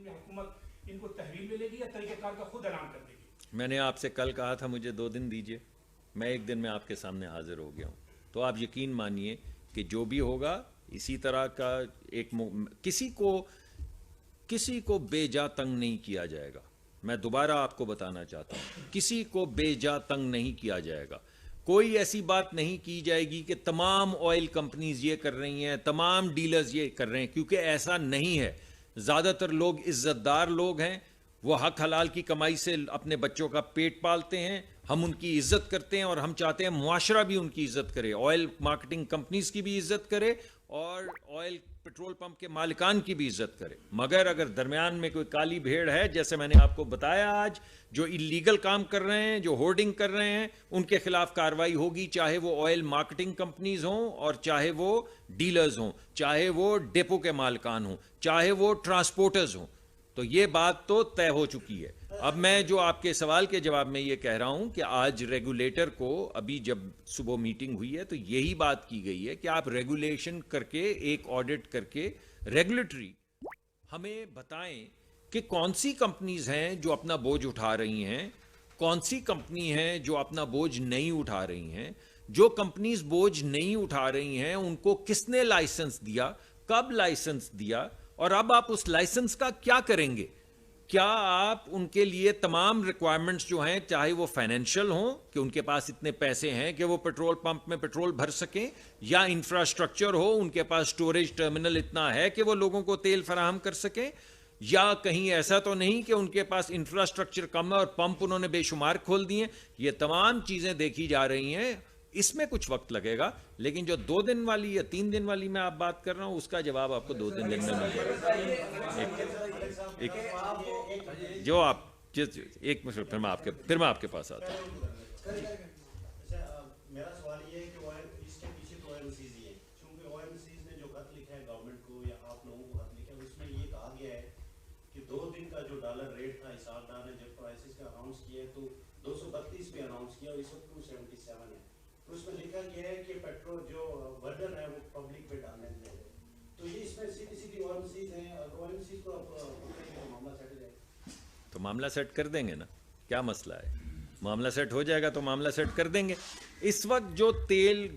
में हुकूमत इनको तहवील में लेगी या तरीक़ेकार का खुद ऐलान कर देगी? मैंने आपसे कल कहा था मुझे 2 दिन दीजिए, मैं 1 दिन में आपके सामने हाजिर हो गया हूँ। तो आप यकीन मानिए कि जो भी होगा इसी तरह का किसी को बेजा तंग नहीं किया जाएगा। मैं दोबारा आपको बताना चाहता हूँ, किसी को बेजा तंग नहीं किया जाएगा। कोई ऐसी बात नहीं की जाएगी कि तमाम ऑयल कंपनीज ये कर रही हैं, तमाम डीलर्स ये कर रहे हैं, क्योंकि ऐसा नहीं है। ज़्यादातर लोग इज़्ज़तदार लोग हैं, वो हक हलाल की कमाई से अपने बच्चों का पेट पालते हैं। हम उनकी इज्जत करते हैं और हम चाहते हैं मुआशरा भी उनकी इज्जत करे, ऑयल मार्केटिंग कंपनीज की भी इज्जत करे और ऑयल पेट्रोल पंप के मालिकान की भी इज्जत करे। मगर अगर दरमियान में कोई काली भेड़ है, जैसे मैंने आपको बताया आज, जो इलीगल काम कर रहे हैं, जो होर्डिंग कर रहे हैं, उनके खिलाफ कार्रवाई होगी, चाहे वो ऑयल मार्केटिंग कंपनीज हों और चाहे वो डीलर्स हों, चाहे वो डेपो के मालिकान हों, चाहे वो ट्रांसपोर्टर्स हों। तो ये बात तो तय हो चुकी है। अब मैं जो आपके सवाल के जवाब में ये कह रहा हूं कि आज रेगुलेटर को, अभी जब सुबह मीटिंग हुई है तो यही बात की गई है कि आप रेगुलेशन करके, एक ऑडिट करके रेगुलेटरी हमें बताएं कि कौन सी कंपनीज हैं जो अपना बोझ उठा रही हैं, कौन सी कंपनी हैं जो अपना बोझ नहीं उठा रही हैं। जो कंपनीज बोझ नहीं उठा रही हैं उनको किसने लाइसेंस दिया, कब लाइसेंस दिया, और अब आप उस लाइसेंस का क्या करेंगे। क्या आप उनके लिए तमाम रिक्वायरमेंट्स जो हैं, चाहे वो फाइनेंशियल हों कि उनके पास इतने पैसे हैं कि वो पेट्रोल पंप में पेट्रोल भर सकें, या इंफ्रास्ट्रक्चर हो, उनके पास स्टोरेज टर्मिनल इतना है कि वो लोगों को तेल फराहम कर सकें, या कहीं ऐसा तो नहीं कि उनके पास इंफ्रास्ट्रक्चर कम है और पंप उन्होंने बेशुमार खोल दिए। ये तमाम चीज़ें देखी जा रही हैं। इसमें कुछ वक्त लगेगा, लेकिन जो 2 दिन वाली या 3 दिन वाली मैं आप बात कर रहा हूं, उसका जवाब आपको 2-3 दिन में मिल जाएगा। जो आप एक मिनट, फिर मैं आपके पास आता हूँ। मेरा सवाल ये है कि इसके पीछे तो ओएमसीज ही है, क्योंकि ओएमसीज ने जो खत लिखा है गवर्नमेंट को या आप लोगों को खत लिखा है, उसमें ये कहा गया है कि 2 दिन का जो डॉलर रेट था हिसाबदार ने जब प्राइसेस का अनाउंस किया है तो 232 पे अनाउंस किया और इस वक्त 277 है। तो उसमें लिखा गया है कि पेट्रोल जो बर्डन है वो पब्लिक पे डालने देंगे। तो ये इसमें सीधी ओएमसीज हैं, और ओएमसीज को मामला सेट जाएगा तो मामला सेट कर देंगे ना, क्या मसला है। मामला सेट हो जाएगा तो मामला सेट कर देंगे। इस वक्त जो तेल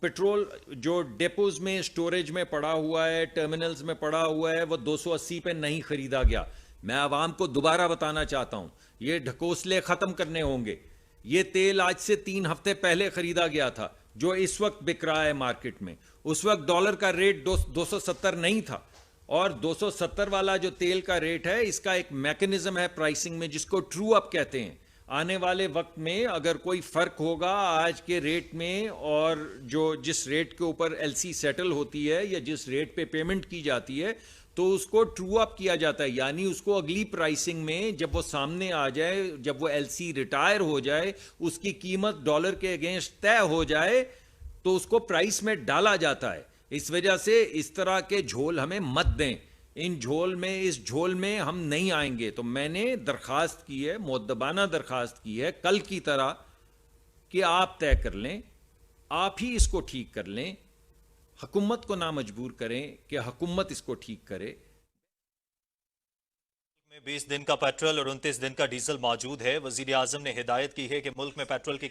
पेट्रोल जो डेपोज में स्टोरेज में पड़ा हुआ है, टर्मिनल्स में पड़ा हुआ है, वो 280 पे नहीं खरीदा गया। मैं आवाम को दोबारा बताना चाहता हूं, ये ढकोसले खत्म करने होंगे। ये तेल आज से 3 हफ्ते पहले खरीदा गया था, जो इस वक्त बिक रहा है मार्केट में। उस वक्त डॉलर का रेट 270 नहीं था, और 270 वाला जो तेल का रेट है, इसका एक मैकेनिज्म है प्राइसिंग में जिसको ट्रू अप कहते हैं। आने वाले वक्त में अगर कोई फर्क होगा आज के रेट में और जिस रेट के ऊपर एलसी सेटल होती है या जिस रेट पे पेमेंट की जाती है, तो उसको ट्रू अप किया जाता है। यानी उसको अगली प्राइसिंग में जब वो सामने आ जाए, जब वो एलसी रिटायर हो जाए, उसकी कीमत डॉलर के अगेंस्ट तय हो जाए, तो उसको प्राइस में डाला जाता है। इस वजह से इस तरह के झोल हमें मत दें। इस झोल में हम नहीं आएंगे। तो मैंने दरखास्त की है, मुअद्दबाना दरखास्त की है, कल की तरह, कि आप तय कर लें, आप ही इसको ठीक कर लें। हुकूमत को ना मजबूर करें कि हुकूमत इसको ठीक करे। में 20 दिन का पेट्रोल और 29 दिन का डीजल मौजूद है। वजीर आजम ने हिदायत की है कि मुल्क में पेट्रोल की